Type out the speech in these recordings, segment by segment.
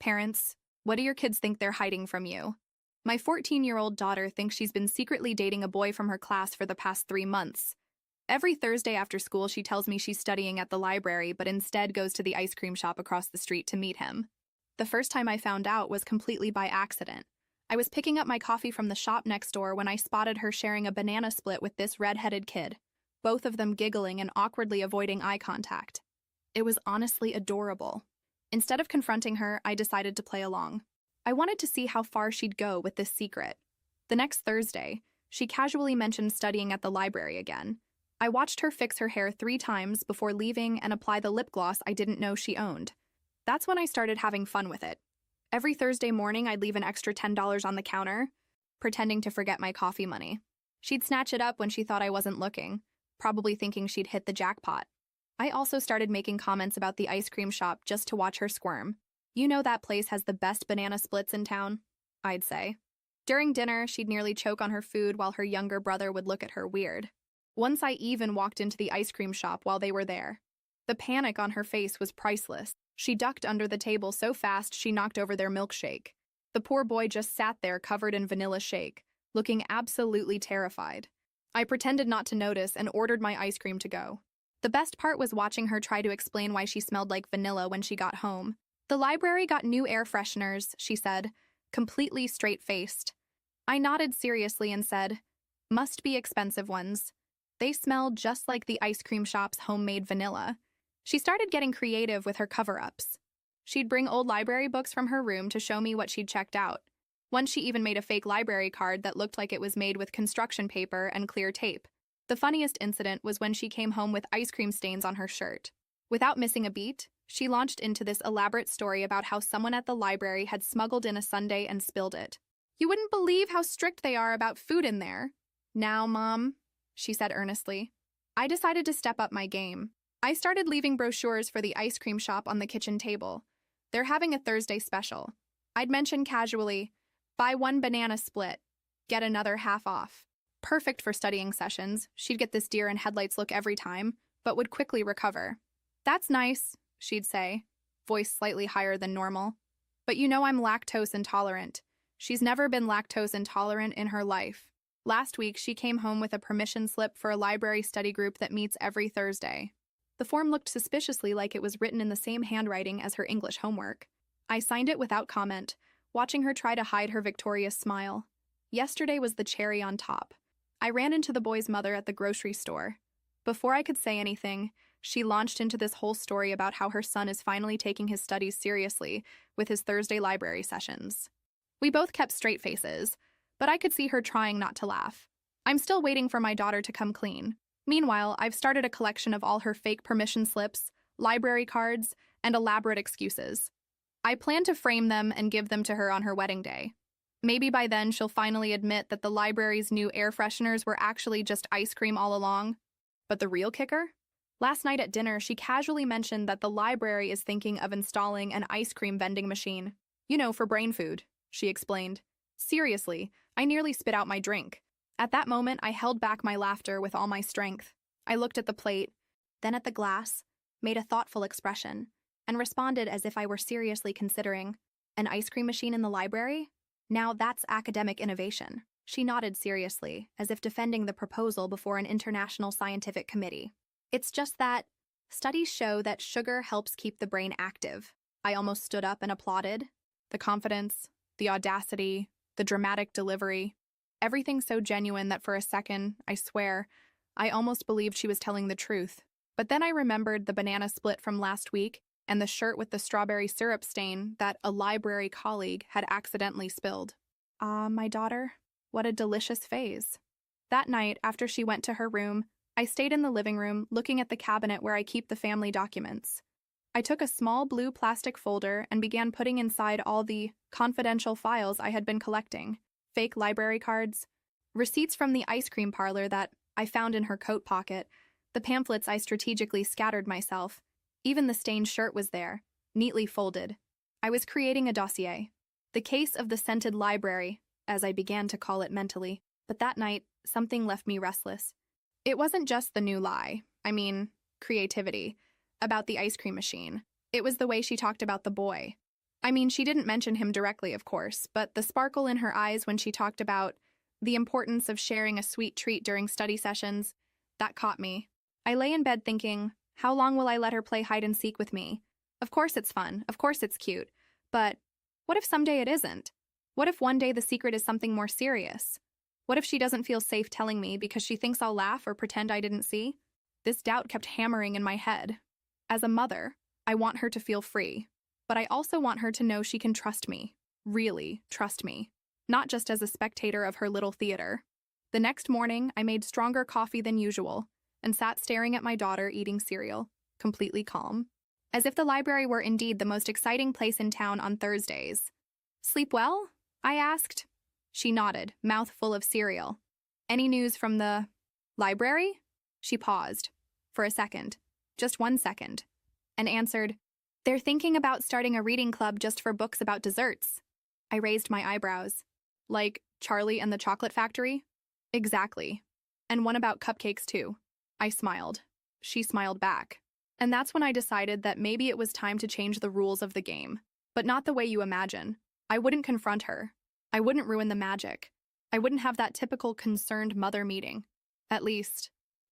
Parents, what do your kids think they're hiding from you? My 14-year-old daughter thinks she's been secretly dating a boy from her class for the past 3 months. Every Thursday after school, she tells me she's studying at the library, but instead goes to the ice cream shop across the street to meet him. The first time I found out was completely by accident. I was picking up my coffee from the shop next door when I spotted her sharing a banana split with this red-headed kid, both of them giggling and awkwardly avoiding eye contact. It was honestly adorable. Instead of confronting her, I decided to play along. I wanted to see how far she'd go with this secret. The next Thursday, she casually mentioned studying at the library again. I watched her fix her hair 3 times before leaving and apply the lip gloss I didn't know she owned. That's when I started having fun with it. Every Thursday morning, I'd leave an extra $10 on the counter, pretending to forget my coffee money. She'd snatch it up when she thought I wasn't looking, probably thinking she'd hit the jackpot. I also started making comments about the ice cream shop just to watch her squirm. You know that place has the best banana splits in town, I'd say. During dinner, she'd nearly choke on her food while her younger brother would look at her weird. Once I even walked into the ice cream shop while they were there. The panic on her face was priceless. She ducked under the table so fast she knocked over their milkshake. The poor boy just sat there covered in vanilla shake, looking absolutely terrified. I pretended not to notice and ordered my ice cream to go. The best part was watching her try to explain why she smelled like vanilla when she got home. The library got new air fresheners, she said, completely straight-faced. I nodded seriously and said, must be expensive ones. They smelled just like the ice cream shop's homemade vanilla. She started getting creative with her cover-ups. She'd bring old library books from her room to show me what she'd checked out. Once she even made a fake library card that looked like it was made with construction paper and clear tape. The funniest incident was when she came home with ice cream stains on her shirt. Without missing a beat, she launched into this elaborate story about how someone at the library had smuggled in a sundae and spilled it. You wouldn't believe how strict they are about food in there. Now, Mom, she said earnestly, I decided to step up my game. I started leaving brochures for the ice cream shop on the kitchen table. They're having a Thursday special. I'd mention casually, buy 1 banana split, get another half off. Perfect for studying sessions. She'd get this deer in headlights look every time, but would quickly recover. That's nice, she'd say, voice slightly higher than normal. But you know I'm lactose intolerant. She's never been lactose intolerant in her life. Last week, she came home with a permission slip for a library study group that meets every Thursday. The form looked suspiciously like it was written in the same handwriting as her English homework. I signed it without comment, watching her try to hide her victorious smile. Yesterday was the cherry on top. I ran into the boy's mother at the grocery store. Before I could say anything, she launched into this whole story about how her son is finally taking his studies seriously with his Thursday library sessions. We both kept straight faces, but I could see her trying not to laugh. I'm still waiting for my daughter to come clean. Meanwhile, I've started a collection of all her fake permission slips, library cards, and elaborate excuses. I plan to frame them and give them to her on her wedding day. Maybe by then she'll finally admit that the library's new air fresheners were actually just ice cream all along. But the real kicker? Last night at dinner, she casually mentioned that the library is thinking of installing an ice cream vending machine. You know, for brain food, she explained. Seriously, I nearly spit out my drink. At that moment, I held back my laughter with all my strength. I looked at the plate, then at the glass, made a thoughtful expression, and responded as if I were seriously considering, an ice cream machine in the library? Now that's academic innovation. She nodded seriously, as if defending the proposal before an international scientific committee. It's just that studies show that sugar helps keep the brain active. I almost stood up and applauded. The confidence, the audacity, the dramatic delivery. Everything so genuine that for a second, I swear, I almost believed she was telling the truth. But then I remembered the banana split from last week and the shirt with the strawberry syrup stain that a library colleague had accidentally spilled. Ah, my daughter, what a delicious phase. That night, after she went to her room, I stayed in the living room looking at the cabinet where I keep the family documents. I took a small blue plastic folder and began putting inside all the confidential files I had been collecting. Fake library cards, receipts from the ice cream parlor that I found in her coat pocket, the pamphlets I strategically scattered myself. Even the stained shirt was there, neatly folded. I was creating a dossier. The case of the scented library, as I began to call it mentally. But that night, something left me restless. It wasn't just the new lie, creativity, about the ice cream machine. It was the way she talked about the boy. I mean, she didn't mention him directly, of course, but the sparkle in her eyes when she talked about the importance of sharing a sweet treat during study sessions, that caught me. I lay in bed thinking, how long will I let her play hide and seek with me? Of course it's fun, of course it's cute, but what if someday it isn't? What if one day the secret is something more serious? What if she doesn't feel safe telling me because she thinks I'll laugh or pretend I didn't see? This doubt kept hammering in my head. As a mother, I want her to feel free, but I also want her to know she can trust me, really trust me, not just as a spectator of her little theater. The next morning, I made stronger coffee than usual and sat staring at my daughter eating cereal, completely calm, as if the library were indeed the most exciting place in town on Thursdays. "Sleep well?" I asked. She nodded, mouth full of cereal. "Any news from the library?" She paused for a second, just 1 second, and answered, "They're thinking about starting a reading club just for books about desserts." I raised my eyebrows. "Like Charlie and the Chocolate Factory?" "Exactly. And one about cupcakes, too." I smiled. She smiled back. And that's when I decided that maybe it was time to change the rules of the game. But not the way you imagine. I wouldn't confront her. I wouldn't ruin the magic. I wouldn't have that typical concerned mother meeting. At least,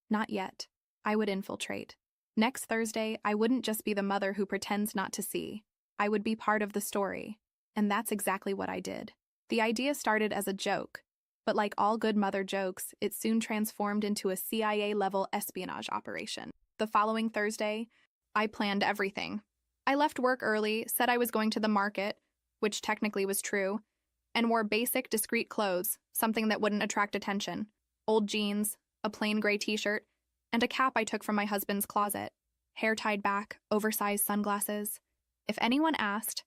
not yet. I would infiltrate. Next Thursday, I wouldn't just be the mother who pretends not to see. I would be part of the story. And that's exactly what I did. The idea started as a joke, but like all good mother jokes, it soon transformed into a CIA-level espionage operation. The following Thursday, I planned everything. I left work early, said I was going to the market, which technically was true, and wore basic, discreet clothes, something that wouldn't attract attention. Old jeans, a plain gray t-shirt, and a cap I took from my husband's closet. Hair tied back, oversized sunglasses. If anyone asked,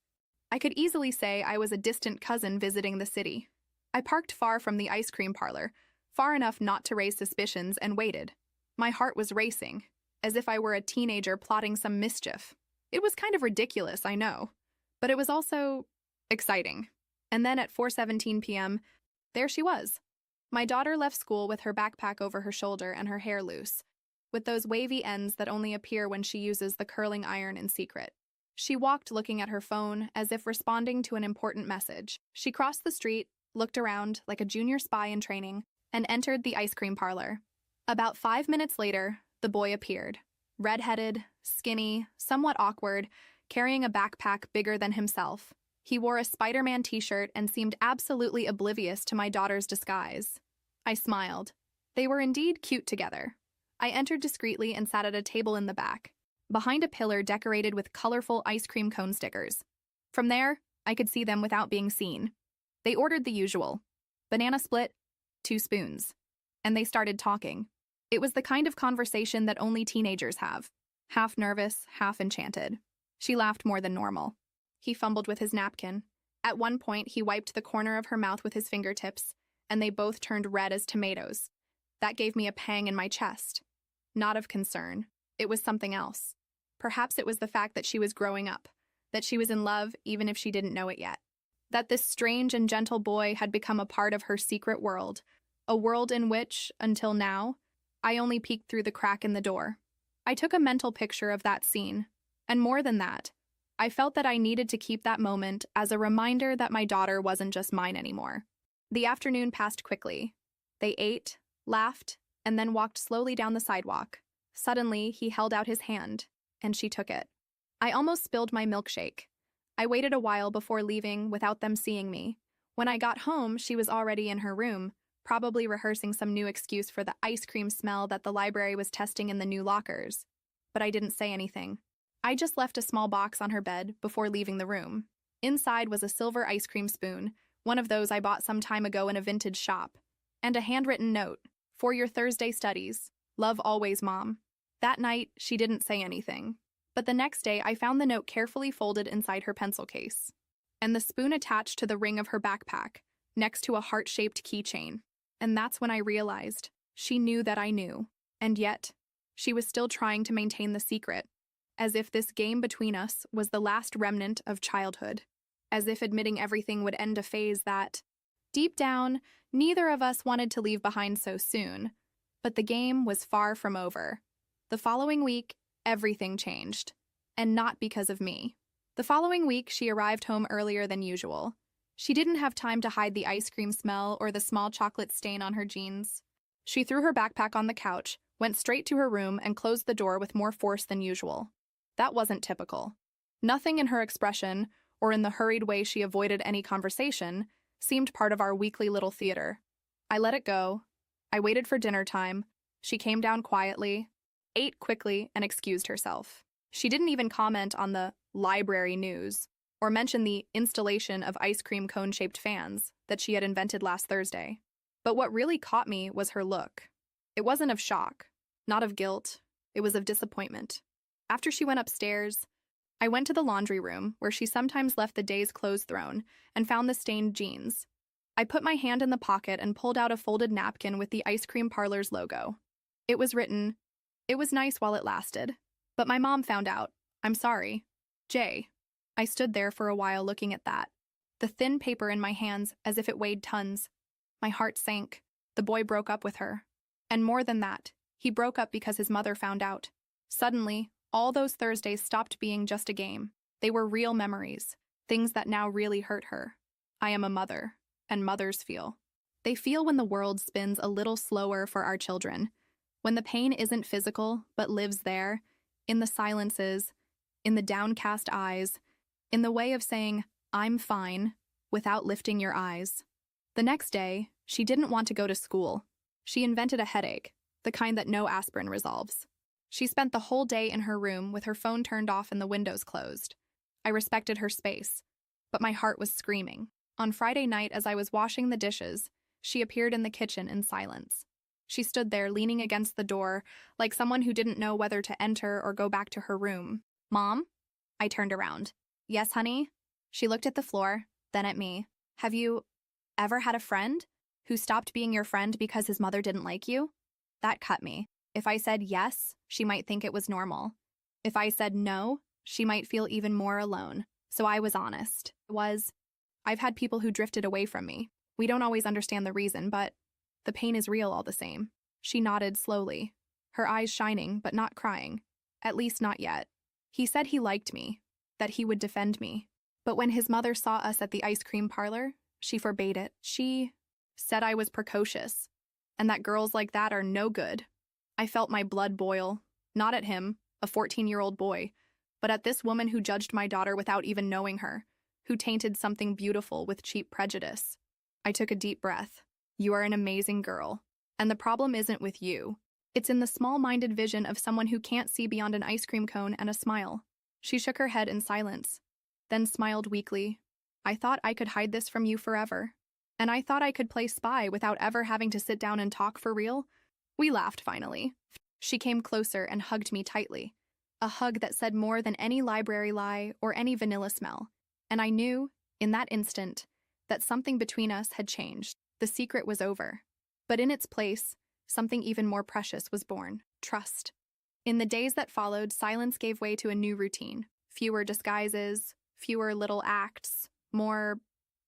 I could easily say I was a distant cousin visiting the city. I parked far from the ice cream parlor, far enough not to raise suspicions, and waited. My heart was racing, as if I were a teenager plotting some mischief. It was kind of ridiculous, I know, but it was also exciting. And then at 4:17 p.m., there she was. My daughter left school with her backpack over her shoulder and her hair loose, with those wavy ends that only appear when she uses the curling iron in secret. She walked looking at her phone as if responding to an important message. She crossed the street, looked around like a junior spy in training, and entered the ice cream parlor. About 5 minutes later, the boy appeared. Red-headed, skinny, somewhat awkward, carrying a backpack bigger than himself. He wore a Spider-Man t-shirt and seemed absolutely oblivious to my daughter's disguise. I smiled. They were indeed cute together. I entered discreetly and sat at a table in the back, behind a pillar decorated with colorful ice cream cone stickers. From there, I could see them without being seen. They ordered the usual. Banana split, 2 spoons. And they started talking. It was the kind of conversation that only teenagers have. Half nervous, half enchanted. She laughed more than normal. He fumbled with his napkin. At one point, he wiped the corner of her mouth with his fingertips, and they both turned red as tomatoes. That gave me a pang in my chest. Not of concern. It was something else. Perhaps it was the fact that she was growing up, that she was in love even if she didn't know it yet. That this strange and gentle boy had become a part of her secret world, a world in which, until now, I only peeked through the crack in the door. I took a mental picture of that scene, and more than that, I felt that I needed to keep that moment as a reminder that my daughter wasn't just mine anymore. The afternoon passed quickly. They ate, laughed, and then walked slowly down the sidewalk. Suddenly, he held out his hand, and she took it. I almost spilled my milkshake. I waited a while before leaving without them seeing me. When I got home, she was already in her room, probably rehearsing some new excuse for the ice cream smell that the library was testing in the new lockers. But I didn't say anything. I just left a small box on her bed before leaving the room. Inside was a silver ice cream spoon, one of those I bought some time ago in a vintage shop, and a handwritten note, "For your Thursday studies. Love always, Mom." That night, she didn't say anything. But the next day, I found the note carefully folded inside her pencil case, and the spoon attached to the ring of her backpack, next to a heart-shaped keychain. And that's when I realized she knew that I knew, and yet she was still trying to maintain the secret, as if this game between us was the last remnant of childhood, as if admitting everything would end a phase that, deep down, neither of us wanted to leave behind so soon. But the game was far from over. The following week, everything changed, and not because of me. The following week, she arrived home earlier than usual. She didn't have time to hide the ice cream smell or the small chocolate stain on her jeans. She threw her backpack on the couch, went straight to her room, and closed the door with more force than usual. That wasn't typical. Nothing in her expression, or in the hurried way she avoided any conversation, seemed part of our weekly little theater. I let it go. I waited for dinner time. She came down quietly, ate quickly, and excused herself. She didn't even comment on the library news or mention the installation of ice cream cone-shaped fans that she had invented last Thursday. But what really caught me was her look. It wasn't of shock, not of guilt. It was of disappointment. After she went upstairs, I went to the laundry room, where she sometimes left the day's clothes thrown, and found the stained jeans. I put my hand in the pocket and pulled out a folded napkin with the ice cream parlor's logo. It was written, "It was nice while it lasted. But my mom found out. I'm sorry. Jay." I stood there for a while looking at that, the thin paper in my hands as if it weighed tons. My heart sank. The boy broke up with her. And more than that, he broke up because his mother found out. Suddenly, all those Thursdays stopped being just a game. They were real memories, things that now really hurt her. I am a mother, and mothers feel. They feel when the world spins a little slower for our children, when the pain isn't physical but lives there, in the silences, in the downcast eyes, in the way of saying, "I'm fine," without lifting your eyes. The next day, she didn't want to go to school. She invented a headache, the kind that no aspirin resolves. She spent the whole day in her room with her phone turned off and the windows closed. I respected her space, but my heart was screaming. On Friday night, as I was washing the dishes, she appeared in the kitchen in silence. She stood there leaning against the door, like someone who didn't know whether to enter or go back to her room. "Mom?" I turned around. "Yes, honey?" She looked at the floor, then at me. "Have you ever had a friend who stopped being your friend because his mother didn't like you?" That cut me. If I said yes, she might think it was normal. If I said no, she might feel even more alone. So I was honest. I've had people who drifted away from me. We don't always understand the reason, but the pain is real all the same. She nodded slowly, her eyes shining but not crying. At least not yet. He said he liked me, that he would defend me. But when his mother saw us at the ice cream parlor, she forbade it. She said I was precocious, and that girls like that are no good. I felt my blood boil, not at him, a 14-year-old boy, but at this woman who judged my daughter without even knowing her, who tainted something beautiful with cheap prejudice. I took a deep breath. You are an amazing girl, and the problem isn't with you. It's in the small-minded vision of someone who can't see beyond an ice cream cone and a smile. She shook her head in silence, then smiled weakly. I thought I could hide this from you forever. And I thought I could play spy without ever having to sit down and talk for real. We laughed finally. She came closer and hugged me tightly. A hug that said more than any library lie or any vanilla smell. And I knew, in that instant, that something between us had changed. The secret was over. But in its place, something even more precious was born: trust. In the days that followed, silence gave way to a new routine. Fewer disguises, fewer little acts, more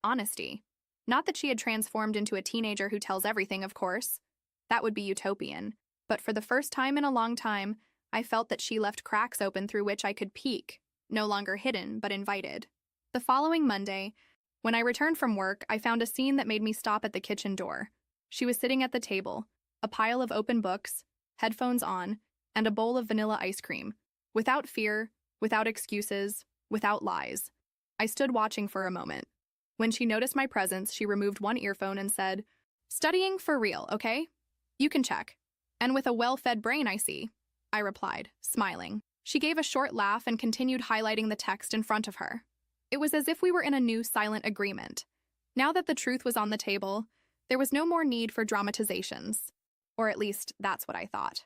honesty. Not that she had transformed into a teenager who tells everything, of course. That would be utopian. But for the first time in a long time, I felt that she left cracks open through which I could peek, no longer hidden, but invited. The following Monday, when I returned from work, I found a scene that made me stop at the kitchen door. She was sitting at the table, a pile of open books, headphones on, and a bowl of vanilla ice cream. Without fear, without excuses, without lies. I stood watching for a moment. When she noticed my presence, she removed one earphone and said, "Studying for real, okay? You can check. And with a well-fed brain, I see," I replied, smiling. She gave a short laugh and continued highlighting the text in front of her. It was as if we were in a new silent agreement. Now that the truth was on the table, there was no more need for dramatizations. Or at least, that's what I thought.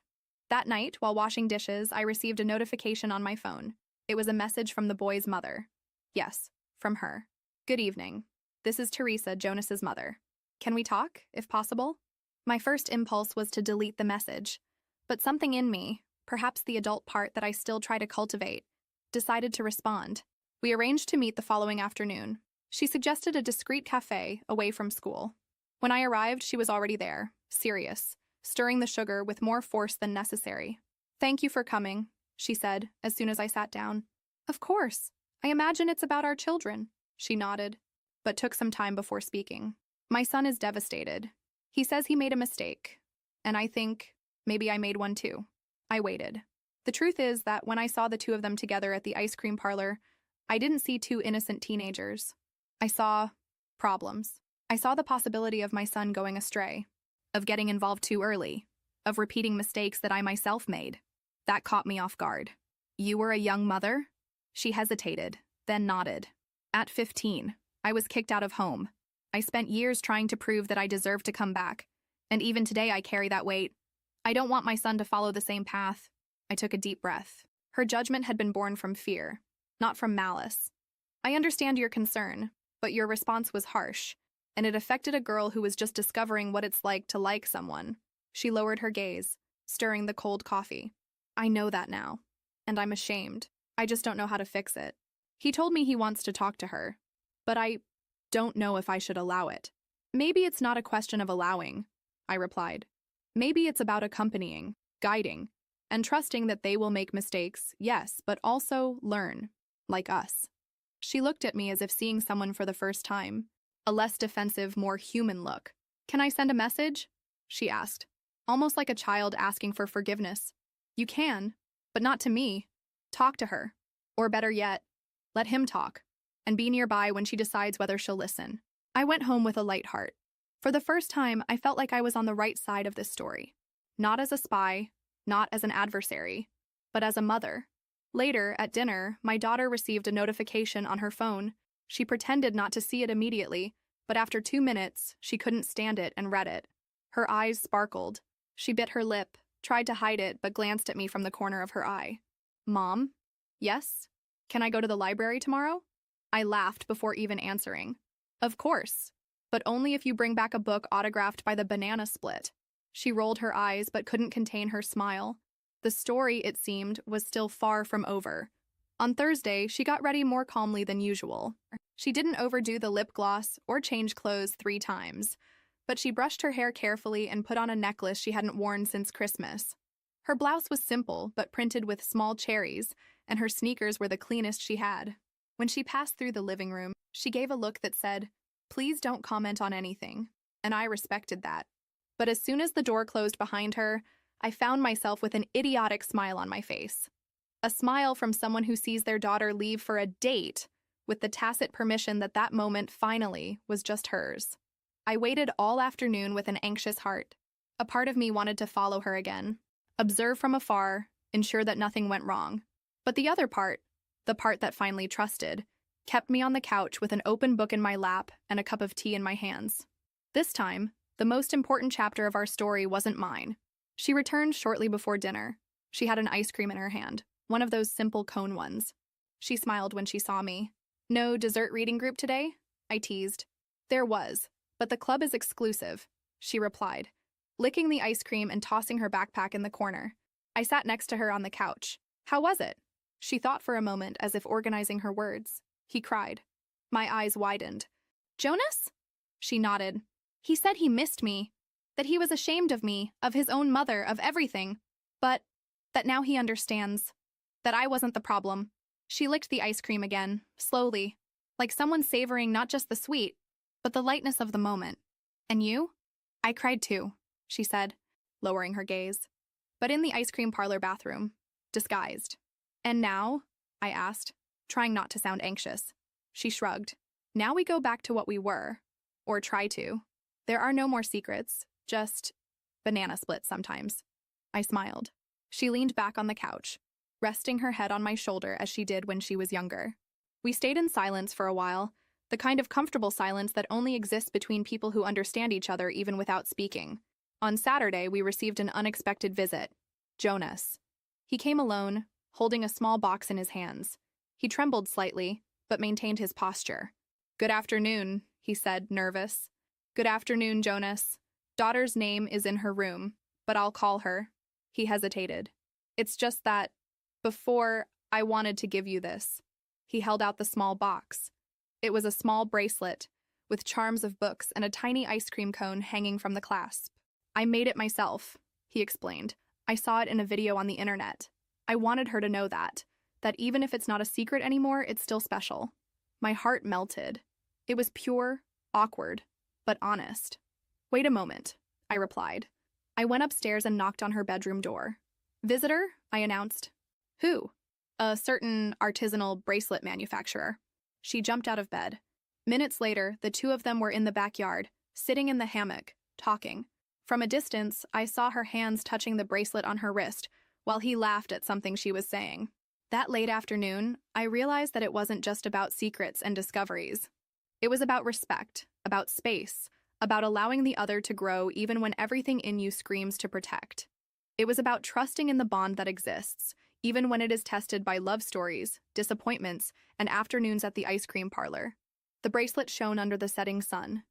That night, while washing dishes, I received a notification on my phone. It was a message from the boy's mother. Yes, from her. "Good evening. This is Teresa, Jonas's mother. Can we talk, if possible?" My first impulse was to delete the message, but something in me, perhaps the adult part that I still try to cultivate, decided to respond. We arranged to meet the following afternoon. She suggested a discreet cafe away from school. When I arrived, she was already there, serious, stirring the sugar with more force than necessary. "Thank you for coming," she said, as soon as I sat down. "Of course," I imagine it's about our children, she nodded, but took some time before speaking. My son is devastated. He says he made a mistake, and I think maybe I made one too. I waited. The truth is that when I saw the two of them together at the ice cream parlor, I didn't see two innocent teenagers. I saw problems. I saw the possibility of my son going astray, of getting involved too early, of repeating mistakes that I myself made. That caught me off guard. You were a young mother? She hesitated, then nodded. At 15, I was kicked out of home. I spent years trying to prove that I deserved to come back, and even today I carry that weight. I don't want my son to follow the same path. I took a deep breath. Her judgment had been born from fear, not from malice. I understand your concern, but your response was harsh, and it affected a girl who was just discovering what it's like to like someone. She lowered her gaze, stirring the cold coffee. I know that now, and I'm ashamed. I just don't know how to fix it. He told me he wants to talk to her, but I don't know if I should allow it. Maybe it's not a question of allowing, I replied. Maybe it's about accompanying, guiding, and trusting that they will make mistakes, yes, but also learn, like us. She looked at me as if seeing someone for the first time, a less defensive, more human look. Can I send a message? She asked, almost like a child asking for forgiveness. You can, but not to me. Talk to her. Or better yet, let him talk, and be nearby when she decides whether she'll listen. I went home with a light heart. For the first time, I felt like I was on the right side of this story. Not as a spy, not as an adversary, but as a mother. Later, at dinner, my daughter received a notification on her phone. She pretended not to see it immediately, but after 2 minutes, she couldn't stand it and read it. Her eyes sparkled. She bit her lip, tried to hide it, but glanced at me from the corner of her eye. Mom? Yes? Can I go to the library tomorrow? I laughed before even answering. Of course, but only if you bring back a book autographed by the Banana Split. She rolled her eyes but couldn't contain her smile. The story, it seemed, was still far from over. On Thursday, she got ready more calmly than usual. She didn't overdo the lip gloss or change clothes 3 times, but she brushed her hair carefully and put on a necklace she hadn't worn since Christmas. Her blouse was simple but printed with small cherries, and her sneakers were the cleanest she had. When she passed through the living room, she gave a look that said, "Please don't comment on anything," and I respected that. But as soon as the door closed behind her, I found myself with an idiotic smile on my face. A smile from someone who sees their daughter leave for a date with the tacit permission that that moment finally was just hers. I waited all afternoon with an anxious heart. A part of me wanted to follow her again, observe from afar, ensure that nothing went wrong. But the other part, the part that finally trusted, kept me on the couch with an open book in my lap and a cup of tea in my hands. This time, the most important chapter of our story wasn't mine. She returned shortly before dinner. She had an ice cream in her hand, one of those simple cone ones. She smiled when she saw me. No dessert reading group today? I teased. There was, but the club is exclusive, she replied, licking the ice cream and tossing her backpack in the corner. I sat next to her on the couch. How was it? She thought for a moment as if organizing her words. He cried. My eyes widened. Jonas? She nodded. He said he missed me, that he was ashamed of me, of his own mother, of everything, but that now he understands, that I wasn't the problem. She licked the ice cream again, slowly, like someone savoring not just the sweet, but the lightness of the moment. And you? I cried too, she said, lowering her gaze, but in the ice cream parlor bathroom, disguised. And now? I asked, trying not to sound anxious. She shrugged. Now we go back to what we were, or try to. There are no more secrets, just banana splits sometimes. I smiled. She leaned back on the couch, resting her head on my shoulder as she did when she was younger. We stayed in silence for a while, the kind of comfortable silence that only exists between people who understand each other even without speaking. On Saturday, we received an unexpected visit. Jonas. He came alone, holding a small box in his hands. He trembled slightly, but maintained his posture. Good afternoon, he said, nervous. Good afternoon, Jonas. Daughter's name is in her room, but I'll call her. He hesitated. It's just that, before, I wanted to give you this. He held out the small box. It was a small bracelet, with charms of books and a tiny ice cream cone hanging from the clasp. I made it myself, he explained. I saw it in a video on the internet. I wanted her to know that, that even if it's not a secret anymore, it's still special. My heart melted. It was pure, awkward, but honest. Wait a moment, I replied. I went upstairs and knocked on her bedroom door. Visitor, I announced. Who? A certain artisanal bracelet manufacturer. She jumped out of bed. Minutes later, the two of them were in the backyard, sitting in the hammock, talking. From a distance, I saw her hands touching the bracelet on her wrist, while he laughed at something she was saying. That late afternoon, I realized that it wasn't just about secrets and discoveries. It was about respect, about space, about allowing the other to grow even when everything in you screams to protect. It was about trusting in the bond that exists, even when it is tested by love stories, disappointments, and afternoons at the ice cream parlor. The bracelet shone under the setting sun.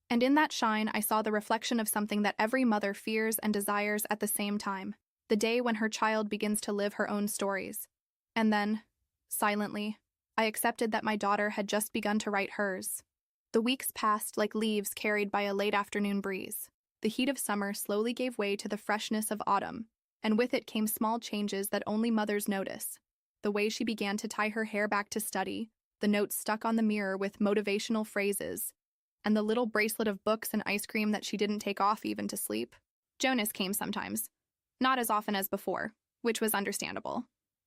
And in that shine, I saw the reflection of something that every mother fears and desires at the same time, the day when her child begins to live her own stories. And then, silently, I accepted that my daughter had just begun to write hers. The weeks passed like leaves carried by a late afternoon breeze. The heat of summer slowly gave way to the freshness of autumn, and with it came small changes that only mothers notice. The way she began to tie her hair back to study, the notes stuck on the mirror with motivational phrases, and the little bracelet of books and ice cream that she didn't take off even to sleep. Jonas came sometimes. Not as often as before, which was understandable.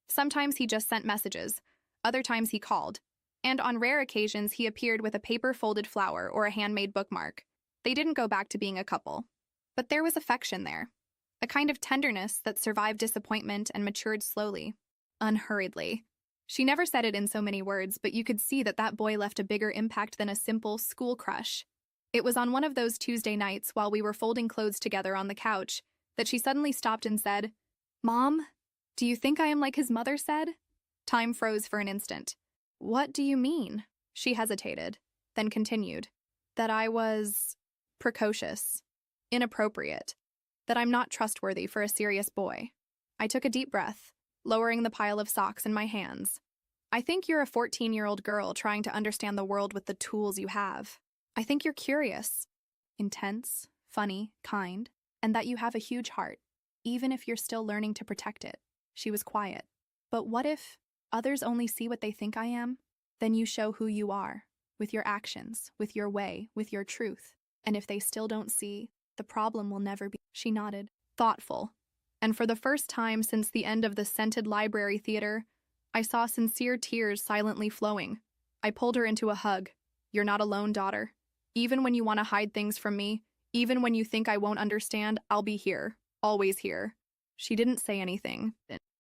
Sometimes he just sent messages, other times he called, and on rare occasions he appeared with a paper-folded flower or a handmade bookmark. They didn't go back to being a couple. But there was affection there, a kind of tenderness that survived disappointment and matured slowly, unhurriedly. She never said it in so many words, but you could see that that boy left a bigger impact than a simple school crush. It was on one of those Tuesday nights while we were folding clothes together on the couch that she suddenly stopped and said, "Mom, do you think I am like his mother said?" Time froze for an instant. "What do you mean?" She hesitated, then continued, "That I was precocious, inappropriate, that I'm not trustworthy for a serious boy." I took a deep breath, lowering the pile of socks in my hands. "I think you're a 14-year-old girl trying to understand the world with the tools you have. I think you're curious, intense, funny, kind, and that you have a huge heart, even if you're still learning to protect it." She was quiet. "But what if others only see what they think I am? Then you show who you are, with your actions, with your way, with your truth. And if they still don't see, the problem will never be." She nodded, thoughtful. And for the first time since the end of the scented library theater, I saw sincere tears silently flowing. I pulled her into a hug. "You're not alone, daughter. Even when you want to hide things from me, even when you think I won't understand, I'll be here, always here." She didn't say anything,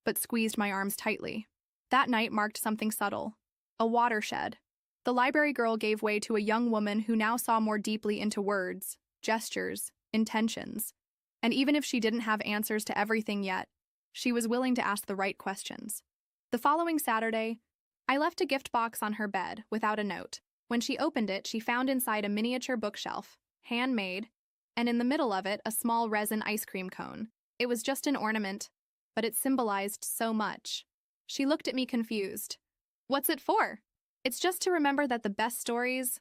but squeezed my arms tightly. That night marked something subtle, a watershed. The library girl gave way to a young woman who now saw more deeply into words, gestures, intentions. And even if she didn't have answers to everything yet, she was willing to ask the right questions. The following Saturday, I left a gift box on her bed without a note. When she opened it, she found inside a miniature bookshelf, handmade, and in the middle of it, a small resin ice cream cone. It was just an ornament, but it symbolized so much. She looked at me confused. "What's it for?" "It's just to remember that the best stories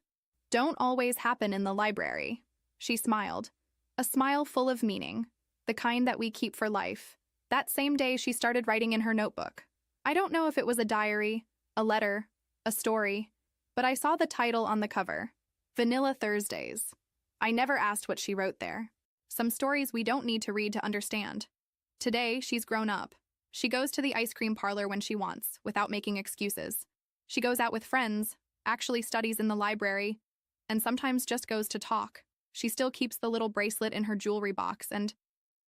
don't always happen in the library." She smiled, a smile full of meaning, the kind that we keep for life. That same day, she started writing in her notebook. I don't know if it was a diary, a letter, a story, but I saw the title on the cover, Vanilla Thursdays. I never asked what she wrote there. Some stories we don't need to read to understand. Today, she's grown up. She goes to the ice cream parlor when she wants, without making excuses. She goes out with friends, actually studies in the library, and sometimes just goes to talk. She still keeps the little bracelet in her jewelry box, and